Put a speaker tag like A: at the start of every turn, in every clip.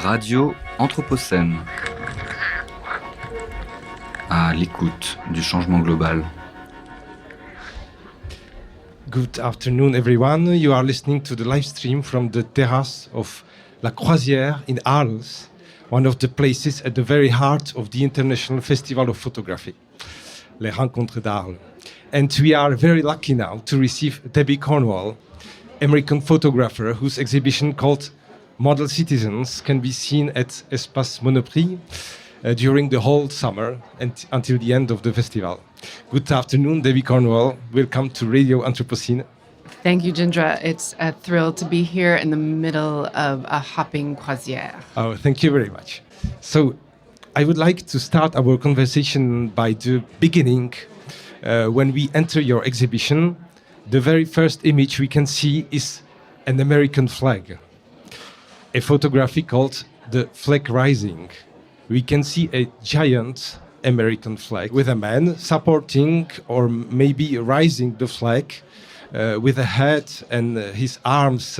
A: Radio Anthropocène. À l'écoute du changement global.
B: Good afternoon, everyone. You are listening to the live stream from the terrace of La Croisière in Arles, one of the places at the very heart of the International Festival of Photography, Les Rencontres d'Arles. And we are very lucky now to receive Debi Cornwall, American photographer whose exhibition called Model Citizens can be seen at Espace Monoprix during the whole summer and until the end of the festival. Good afternoon, Debi Cornwall. Welcome to Radio Anthropocene.
C: Thank you, Jindra. It's a thrill to be here in the middle of a hopping croisière.
B: Oh, thank you very much. So I would like to start our conversation by the beginning. When we enter your exhibition, the very first image we can see is an American flag, a photography called The Flag Rising. We can see a giant American flag with a man supporting or maybe rising the flag with a head and his arms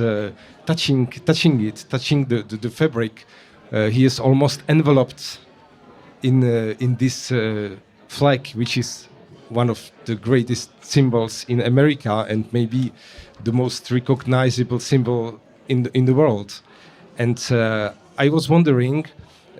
B: touching the fabric. He is almost enveloped in this flag, which is one of the greatest symbols in America and maybe the most recognizable symbol in the world. And I was wondering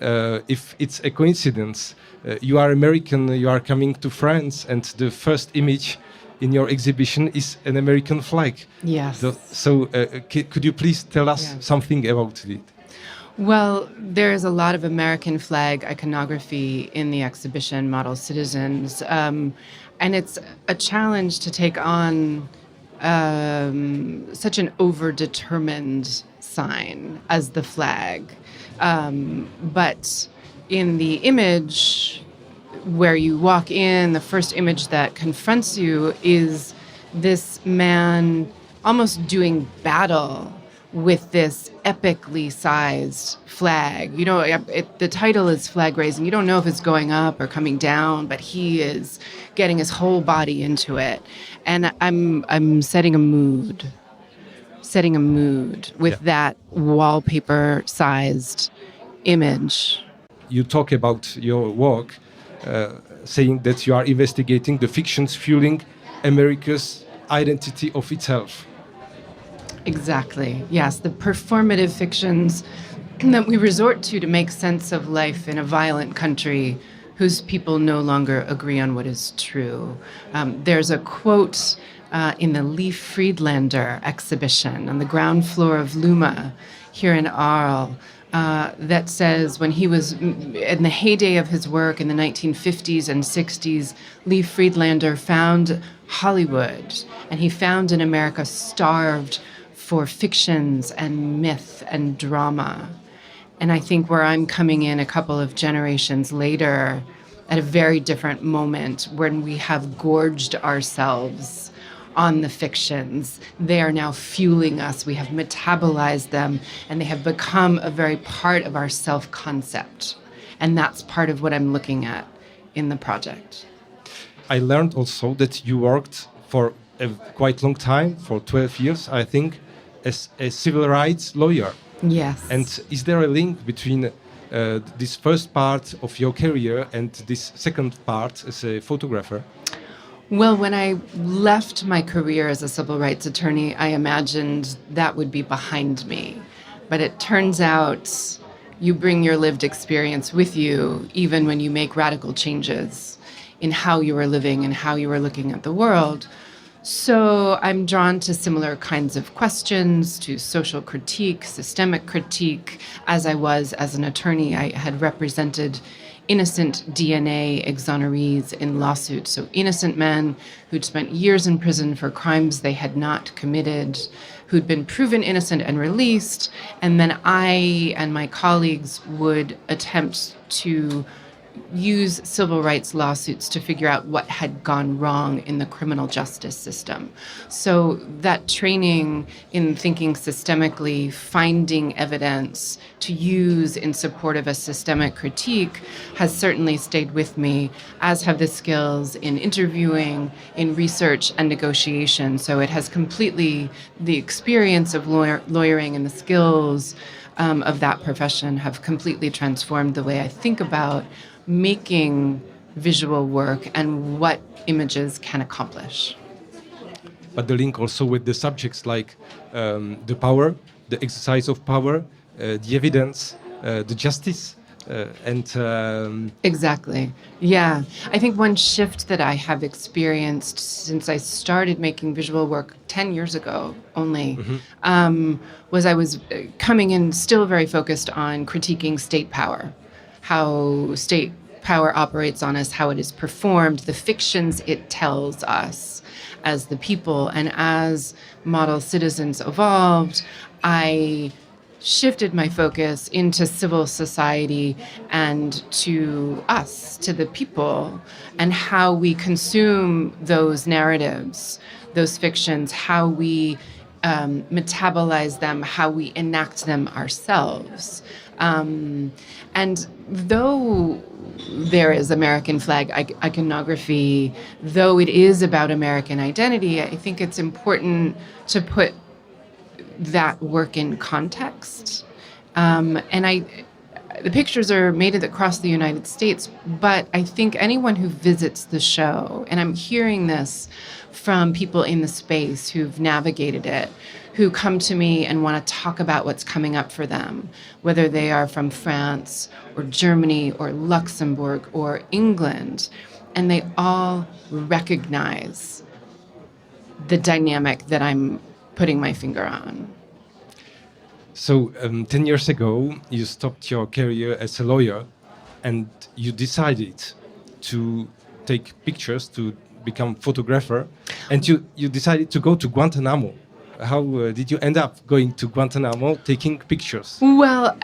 B: if it's a coincidence. You are American, you are coming to France, and the first image in your exhibition is an American flag.
C: Yes.
B: So could you please tell us something about it?
C: Well, there is a lot of American flag iconography in the exhibition, Model Citizens, and it's a challenge to take on such an over-determined sign as the flag. But in the image where you walk in, the first image that confronts you is this man almost doing battle with this epically sized flag. You know, the title is Flag Raising. You don't know if it's going up or coming down, but he is getting his whole body into it. And I'm setting a mood with that wallpaper-sized image.
B: You talk about your work, saying that you are investigating the fictions fueling America's identity of itself.
C: Exactly. Yes, the performative fictions that we resort to make sense of life in a violent country whose people no longer agree on what is true. There's a quote in the Leif Friedlander exhibition on the ground floor of Luma here in Arles that says when he was in the heyday of his work in the 1950s and 60s, Leif Friedlander found Hollywood, and he found an America starved for fictions and myth and drama. And I think where I'm coming in a couple of generations later, at a very different moment when we have gorged ourselves on the fictions, they are now fueling us. We have metabolized them, and they have become a very part of our self-concept. And that's part of what I'm looking at in the project.
B: I learned also that you worked for a quite long time, for 12 years, I think, as a civil rights lawyer.
C: Yes.
B: And is there a link between this first part of your career and this second part as a photographer?
C: Well, when I left my career as a civil rights attorney, I imagined that would be behind me. But it turns out you bring your lived experience with you, even when you make radical changes in how you are living and how you are looking at the world. So I'm drawn to similar kinds of questions, to social critique, systemic critique. As I was as an attorney, I had represented innocent DNA exonerees in lawsuits. So innocent men who'd spent years in prison for crimes they had not committed, who'd been proven innocent and released. And then I and my colleagues would attempt to use civil rights lawsuits to figure out what had gone wrong in the criminal justice system. So that training in thinking systemically, finding evidence to use in support of a systemic critique has certainly stayed with me, as have the skills in interviewing, in research and negotiation. So it has completely, the experience of lawyering and the skills of that profession have completely transformed the way I think about making visual work and what images can accomplish.
B: But the link also with the subjects like the power, the exercise of power, the evidence, the justice,
C: Exactly. Yeah. I think one shift that I have experienced since I started making visual work 10 years ago only was I was coming in still very focused on critiquing state power, how state power operates on us, how it is performed, the fictions it tells us as the people. And as model citizens evolved, I shifted my focus into civil society and to us, to the people, and how we consume those narratives, those fictions, how we metabolize them, how we enact them ourselves. And though there is American flag iconography, though it is about American identity, I think it's important to put that work in context. The pictures are made across the United States, but I think anyone who visits the show, and I'm hearing this from people in the space who've navigated it, who come to me and want to talk about what's coming up for them, whether they are from France or Germany or Luxembourg or England, and they all recognize the dynamic that I'm putting my finger on.
B: So 10 years ago, you stopped your career as a lawyer and you decided to take pictures, to become photographer, and you decided to go to Guantanamo. How did you end up going to Guantanamo, taking pictures?
C: Well,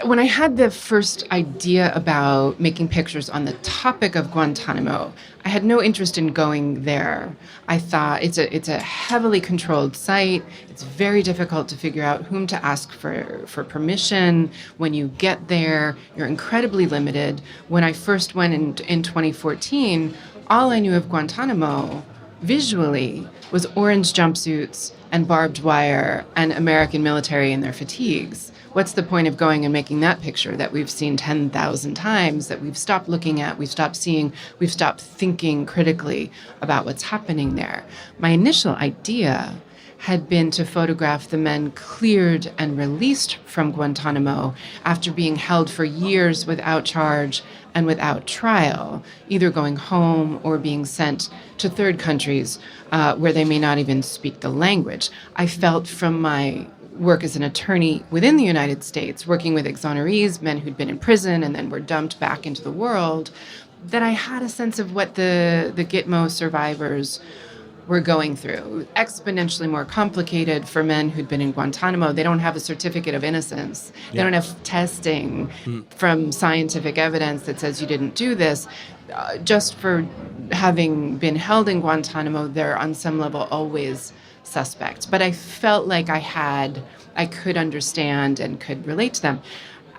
C: when I had the first idea about making pictures on the topic of Guantanamo, I had no interest in going there. I thought it's a heavily controlled site. It's very difficult to figure out whom to ask for permission. When you get there, you're incredibly limited. When I first went in 2014, all I knew of Guantanamo visually was orange jumpsuits and barbed wire and American military in their fatigues. What's the point of going and making that picture that we've seen 10,000 times, that we've stopped looking at, we've stopped seeing, we've stopped thinking critically about what's happening there? My initial idea had been to photograph the men cleared and released from Guantanamo after being held for years without charge and without trial, either going home or being sent to third countries where they may not even speak the language. I felt from my work as an attorney within the United States, working with exonerees, men who'd been in prison and then were dumped back into the world, that I had a sense of what the Gitmo survivors were going through. Exponentially more complicated for men who'd been in Guantanamo. They don't have a certificate of innocence. They don't have testing from scientific evidence that says you didn't do this. Just for having been held in Guantanamo, they're on some level always suspect. But I felt like I could understand and could relate to them.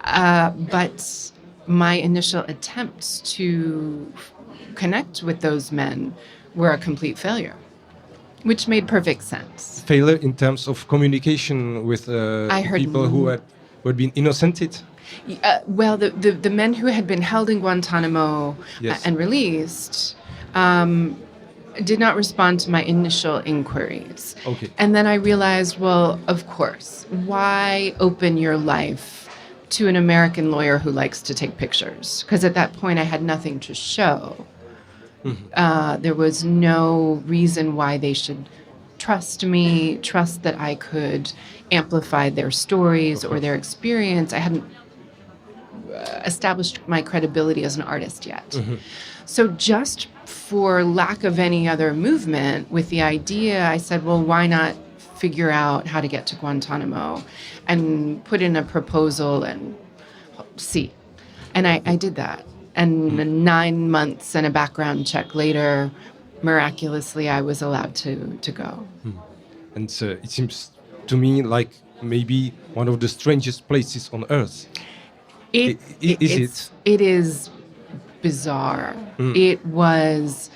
C: But my initial attempts to connect with those men were a complete failure, which made perfect sense.
B: Failure in terms of communication with people who had been innocented?
C: Well, the men who had been held in Guantanamo and released did not respond to my initial inquiries.
B: Okay.
C: And then I realized, well, of course, why open your life to an American lawyer who likes to take pictures? Because at that point I had nothing to show. There was no reason why they should trust me, trust that I could amplify their stories or their experience. I hadn't established my credibility as an artist yet. So just for lack of any other movement with the idea, I said, well, why not figure out how to get to Guantanamo and put in a proposal and see. And I did that. And 9 months and a background check later, miraculously, I was allowed to go.
B: And it seems to me like maybe one of the strangest places on Earth. Is it?
C: It is bizarre. It was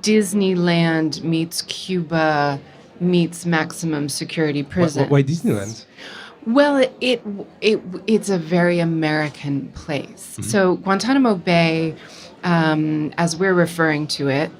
C: Disneyland meets Cuba meets maximum security prison.
B: Why Disneyland?
C: Well, it's a very American place. So Guantanamo Bay, as we're referring to it,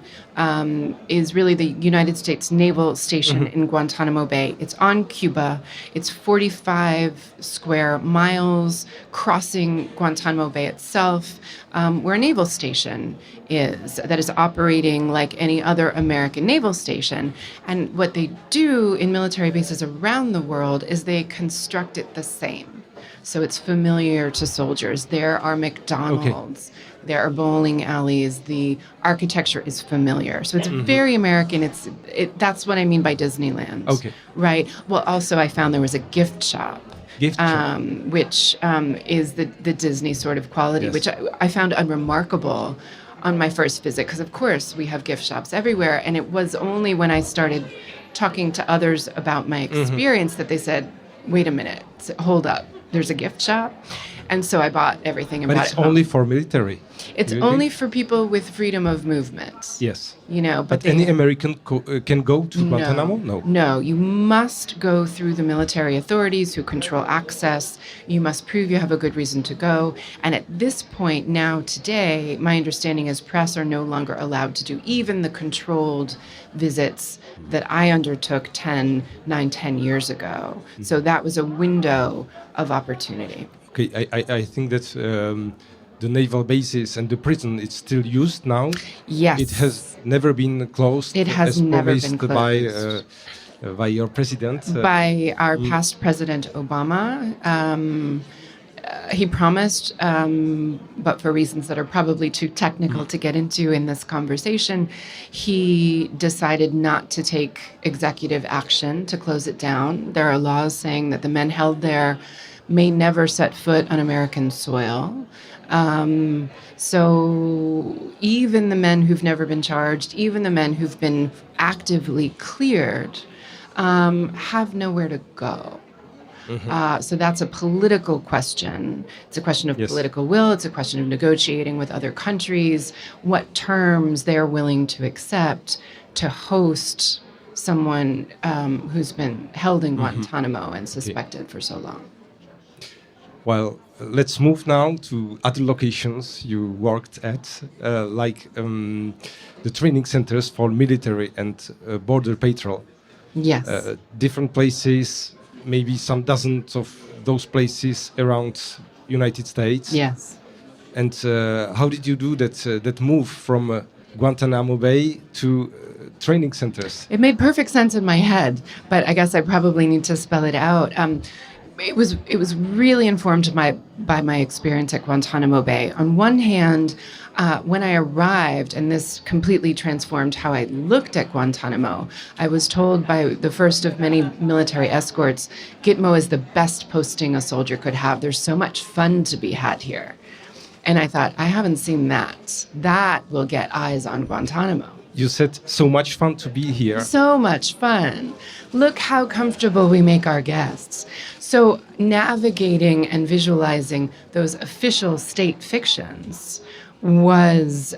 C: is really the United States Naval Station in Guantanamo Bay. It's on Cuba. It's 45 square miles crossing Guantanamo Bay itself, where a naval station is that is operating like any other American naval station. And what they do in military bases around the world is they construct it the same. So it's familiar to soldiers. There are McDonald's. There are bowling alleys. The architecture is familiar. So it's very American. That's what I mean by Disneyland.
B: Okay.
C: Right. Well, also I found there was a gift shop. Which is the Disney sort of quality, which I found unremarkable on my first visit. Because, of course, we have gift shops everywhere. And it was only when I started talking to others about my experience that they said, wait a minute, hold up. There's a gift shop. And so I bought everything.
B: But it's only for military.
C: It's only for people with freedom of movement.
B: Yes.
C: You know,
B: but any American can go to Guantanamo? No.
C: No, you must go through the military authorities who control access. You must prove you have a good reason to go. And at this point now today, my understanding is press are no longer allowed to do even the controlled visits that I undertook 10 years ago. So that was a window of opportunity.
B: Okay, I think that the naval bases and the prison is still used now.
C: Yes.
B: It has never been closed.
C: It has never been
B: closed. By your president.
C: By our past president, Obama. He promised, but for reasons that are probably too technical to get into in this conversation, he decided not to take executive action to close it down. There are laws saying that the men held there may never set foot on American soil. So even the men who've never been charged, even the men who've been actively cleared, have nowhere to go. So that's a political question. It's a question of political will. It's a question of negotiating with other countries, what terms they're willing to accept to host someone who's been held in Guantanamo and suspected for so long.
B: Well, let's move now to other locations you worked at, like the training centers for military and border patrol.
C: Yes.
B: Different places, maybe some dozens of those places around United States.
C: Yes.
B: And how did you do that move from Guantanamo Bay to training centers?
C: It made perfect sense in my head, but I guess I probably need to spell it out. It was really informed by my experience at Guantanamo Bay. On one hand, when I arrived, and this completely transformed how I looked at Guantanamo, I was told by the first of many military escorts, Gitmo is the best posting a soldier could have. There's so much fun to be had here. And I thought, I haven't seen that. That will get eyes on Guantanamo.
B: You said so much fun to be here.
C: So much fun. Look how comfortable we make our guests. So navigating and visualizing those official state fictions was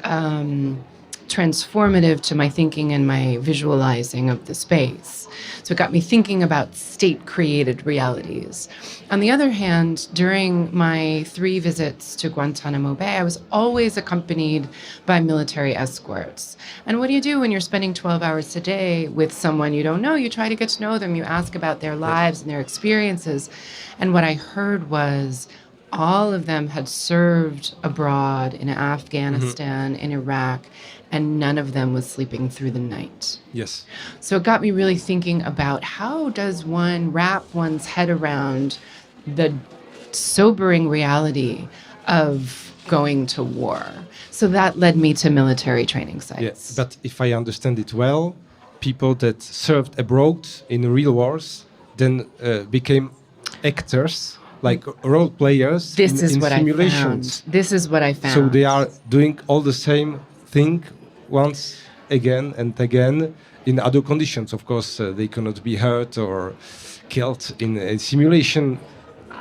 C: transformative to my thinking and my visualizing of the space. So it got me thinking about state-created realities. On the other hand, during my 3 visits to Guantanamo Bay, I was always accompanied by military escorts. And what do you do when you're spending 12 hours a day with someone you don't know? You try to get to know them. You ask about their lives and their experiences. And what I heard was all of them had served abroad in Afghanistan, in Iraq, and none of them was sleeping through the night.
B: Yes.
C: So it got me really thinking about how does one wrap one's head around the sobering reality of going to war. So that led me to military training sites.
B: Yes, but if I understand it well, people that served abroad in real wars then became actors, like role players in simulations.
C: This is what I found.
B: So they are doing all the same thing once again and again in other conditions. Of course, they cannot be hurt or killed in a simulation.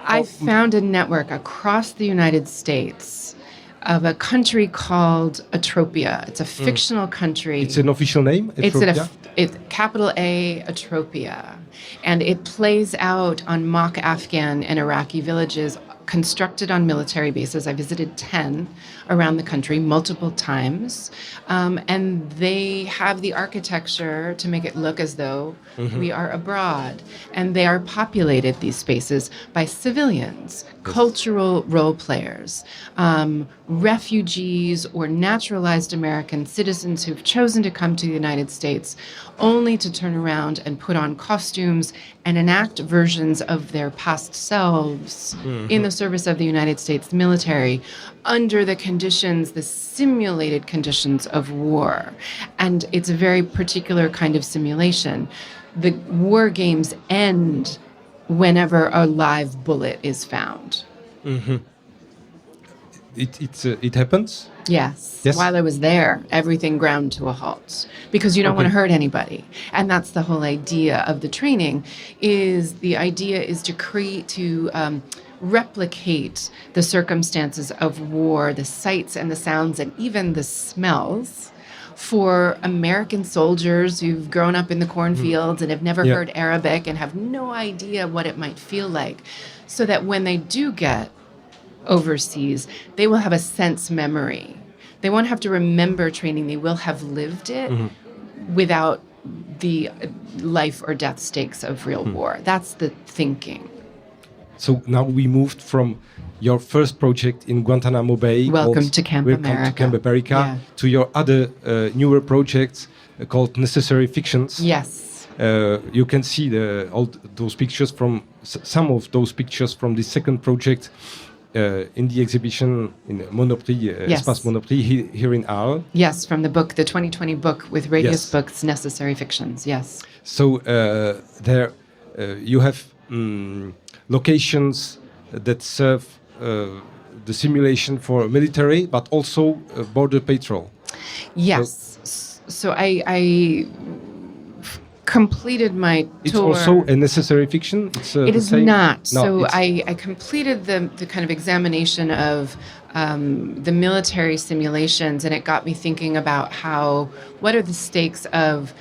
C: I found a network across the United States of a country called Entretien. It's a fictional country.
B: It's an official name?
C: It's It's capital A, Atropia. And it plays out on mock Afghan and Iraqi villages constructed on military bases. I visited 10 around the country multiple times. And they have the architecture to make it look as though we are abroad. And they are populated, these spaces, by civilians, cultural role players, refugees or naturalized American citizens who've chosen to come to the United States only to turn around and put on costumes and enact versions of their past selves in the service of the United States military under the conditions, the simulated conditions of war. And it's a very particular kind of simulation. The war games end whenever a live bullet is found.
B: It happens?
C: Yes. While I was there, everything ground to a halt because you don't want to hurt anybody. And that's the whole idea of the training the idea is to replicate the circumstances of war, the sights and the sounds and even the smells for American soldiers who've grown up in the cornfields and have never heard Arabic and have no idea what it might feel like, so that when they do get overseas, they will have a sense memory. They won't have to remember training. They will have lived it without the life or death stakes of real war. That's the thinking.
B: So now we moved from your first project in Guantanamo Bay.
C: Welcome to Camp America.
B: To your other newer projects called Necessary Fictions.
C: Yes.
B: You can see all those pictures from some of those pictures from the second project in the exhibition in Monoprix, Espace Monoprix here in Arles.
C: Yes, from the book, the 2020 book with Radius Books, Necessary Fictions, yes.
B: So there you have locations that serve the simulation for military, but also border patrol.
C: Yes. So I completed my tour.
B: It's also a necessary fiction?
C: It is not. No, so I completed the kind of examination of the military simulations, and it got me thinking about what are the stakes of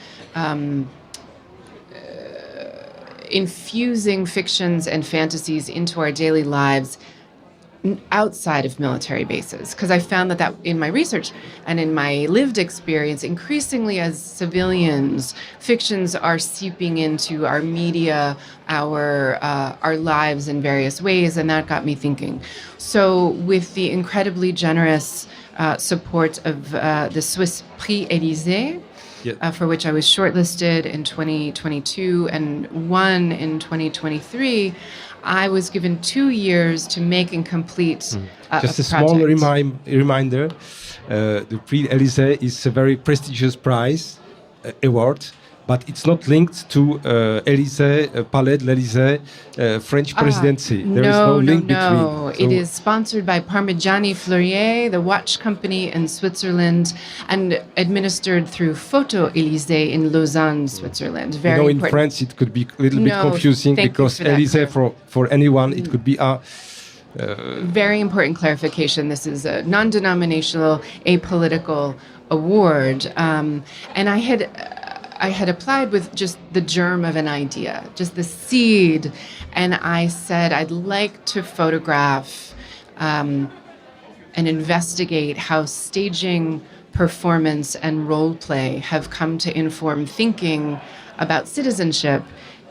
C: infusing fictions and fantasies into our daily lives outside of military bases, because I found that in my research and in my lived experience, increasingly as civilians, fictions are seeping into our media, our lives in various ways, and that got me thinking. So with the incredibly generous support of the Swiss Prix Élysée, for which I was shortlisted in 2022 and won in 2023, I was given 2 years to make and complete
B: Just a small reminder, the Prix Élysée is a very prestigious prize, award, but it's not linked to Palais de l'Élysée, French presidency. There is no link between.
C: No, it is sponsored by Parmigiani Fleurier, the watch company in Switzerland, and administered through Photo Élysée in Lausanne, Switzerland. Very
B: in France it could be a little bit confusing because Élysée for anyone it could be a.
C: Very important clarification. This is a non-denominational, apolitical award, and I had applied with just the germ of an idea, just the seed, and I said I'd like to photograph and investigate how staging, performance, and role play have come to inform thinking about citizenship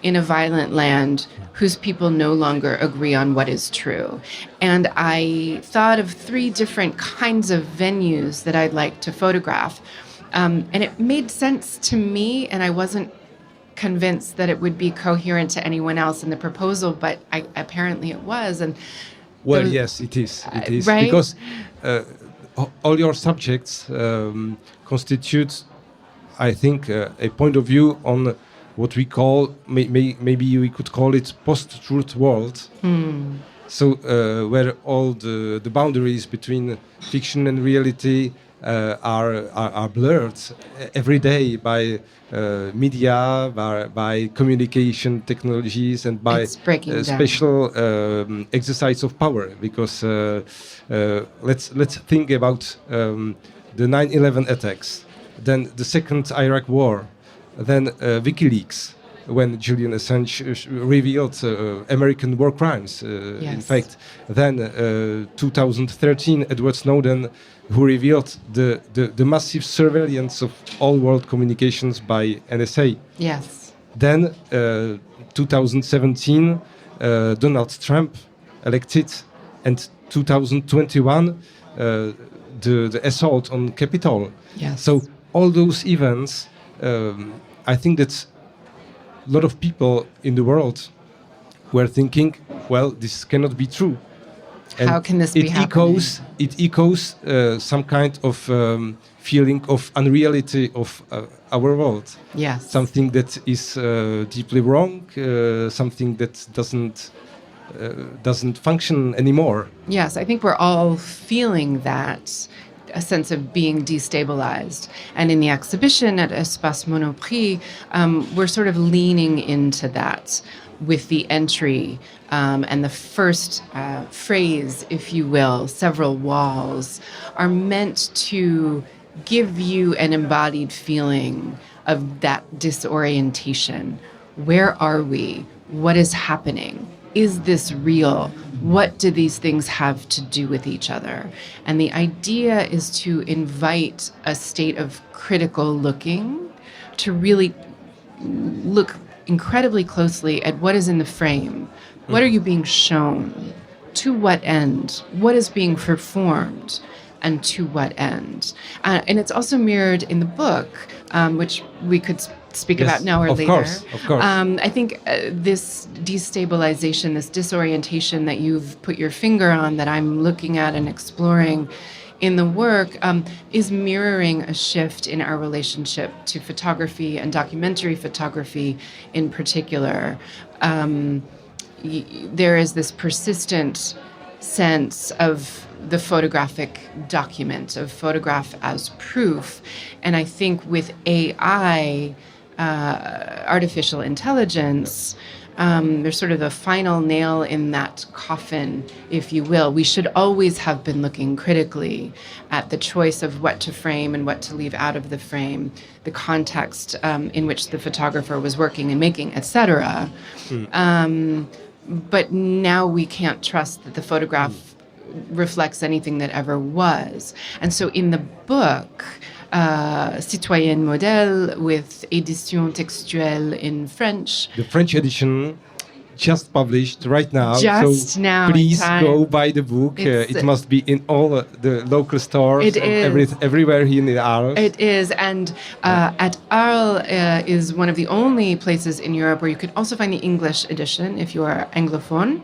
C: in a violent land whose people no longer agree on what is true. And I thought of 3 different kinds of venues that I'd like to photograph. And it made sense to me, and I wasn't convinced that it would be coherent to anyone else in the proposal, but apparently it was. And
B: yes, it is. It is
C: right?
B: Because all your subjects constitute, I think, a point of view on what we call, maybe we could call it post-truth world. So where all the boundaries between fiction and reality are blurred every day by media, by communication technologies, and by special exercise of power. Because let's think about the 9/11 attacks, then the second Iraq War, Then WikiLeaks, when Julian Assange revealed American war crimes, in fact. Then 2013, Edward Snowden, who revealed the massive surveillance of all world communications by NSA.
C: Yes.
B: Then 2017, Donald Trump elected, and 2021, the assault on Capitol.
C: Yes.
B: So all those events, I think that a lot of people in the world were thinking, well, this cannot be true. And
C: how can this be happening?
B: It echoes some kind of feeling of unreality of our world.
C: Yes.
B: Something that is deeply wrong, something that doesn't function anymore.
C: Yes, I think we're all feeling that, a sense of being destabilized. And in the exhibition at Espace Monoprix, we're sort of leaning into that with the entry and the first phrase, if you will, several walls, are meant to give you an embodied feeling of that disorientation. Where are we? What is happening? Is this real? What do these things have to do with each other? And the idea is to invite a state of critical looking, to really look incredibly closely at what is in the frame. What are you being shown? To what end? What is being performed? And to what end? And it's also mirrored in the book, which we could speak about now or later.
B: Of course.
C: I think this destabilization, this disorientation that you've put your finger on, that I'm looking at and exploring in the work, is mirroring a shift in our relationship to photography and documentary photography in particular. There is this persistent sense of the photographic document, of photograph as proof. And I think with AI, artificial intelligence, there's sort of the final nail in that coffin, if you will. We should always have been looking critically at the choice of what to frame and what to leave out of the frame, the context in which the photographer was working and making, etc. But now we can't trust that the photograph reflects anything that ever was. And so in the book, Citoyenne Modèle with Édition Textuelle in French.
B: The French edition just published right now.
C: Just
B: so
C: now.
B: Please go buy the book. It must be in all the local stores. Everywhere here in the Arles.
C: It is. And at Arles is one of the only places in Europe where you can also find the English edition if you are Anglophone,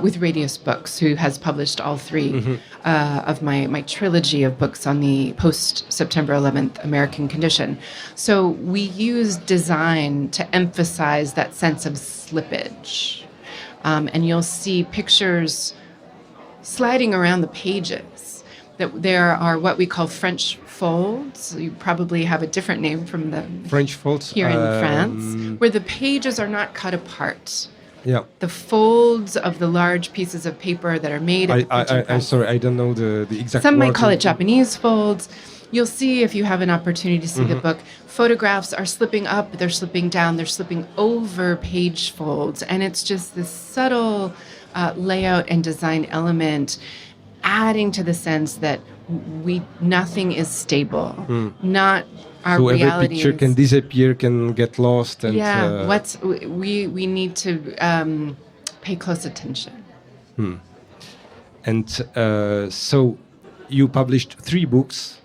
C: with Radius Books, who has published all three of my trilogy of books on the post-September 11th American condition. So we use design to emphasize that sense of slippage. And you'll see pictures sliding around the pages. That there are what we call French folds. You probably have a different name from the
B: French folds
C: here in France, where the pages are not cut apart.
B: Yeah.
C: The folds of the large pieces of paper that are made.
B: I'm sorry, I don't know the exact.
C: Some might call it Japanese folds. You'll see, if you have an opportunity to see the book, photographs are slipping up, they're slipping down, they're slipping over page folds. And it's just this subtle layout and design element adding to the sense that nothing is stable. Not our
B: so
C: reality.
B: Every picture can disappear, can get lost. And,
C: we need to pay close attention.
B: And so you published 3 books.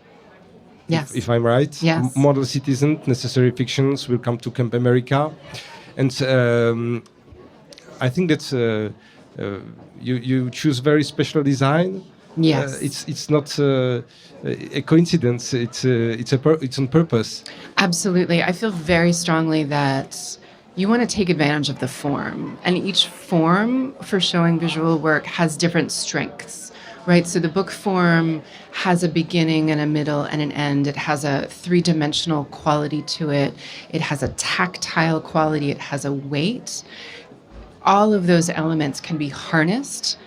C: Yes.
B: If I'm right.
C: Yes.
B: Model Citizen, Necessary Fictions, Will Come to Camp America. And I think that you choose very special design.
C: Yes.
B: It's not a coincidence. It's on purpose.
C: Absolutely. I feel very strongly that you want to take advantage of the form. And each form for showing visual work has different strengths. Right, so the book form has a beginning and a middle and an end. It has a 3-dimensional quality to it. It has a tactile quality. It has a weight. All of those elements can be harnessed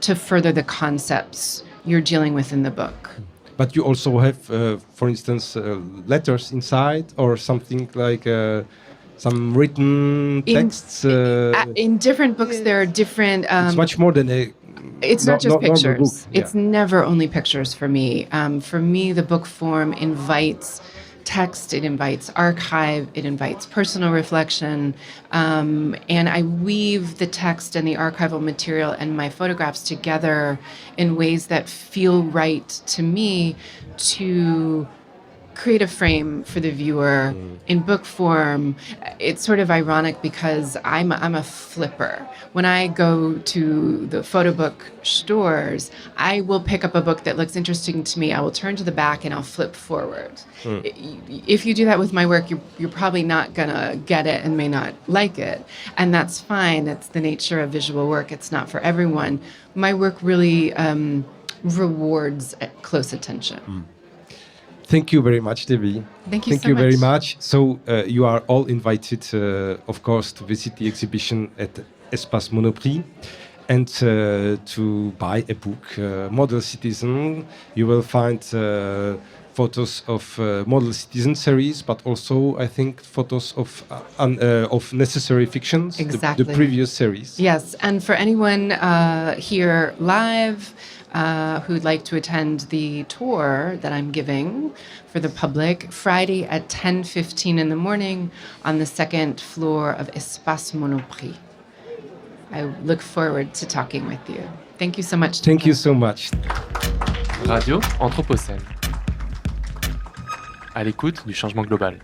C: to further the concepts you're dealing with in the book.
B: But you also have, for instance, letters inside or something like some written texts.
C: In different books, there are different.
B: It's much more than a.
C: It's not just pictures.
B: Book. Yeah.
C: It's never only pictures for me. For me, the book form invites text, it invites archive, it invites personal reflection, and I weave the text and the archival material and my photographs together in ways that feel right to me to create a frame for the viewer in book form. It's sort of ironic because I'm a flipper. When I go to the photo book stores, I will pick up a book that looks interesting to me. I will turn to the back and I'll flip forward. If you do that with my work, you're probably not gonna get it and may not like it, and that's fine. That's the nature of visual work. It's not for everyone. My work really rewards close attention.
B: Thank you very much, Debi.
C: Thank you so
B: you
C: much.
B: very much. So you are all invited, of course, to visit the exhibition at Espace Monoprix and to buy a book, Model Citizen. You will find photos of Model Citizen series, but also, I think, photos of Necessary Fictions,
C: Exactly.
B: the previous series.
C: Yes, and for anyone here live who'd like to attend the tour that I'm giving for the public, Friday at 10:15 in the morning on the second floor of Espace Monoprix. I look forward to talking with you. Thank you so much.
B: Thank you so much.
D: Radio Anthropocène. À l'écoute du changement global.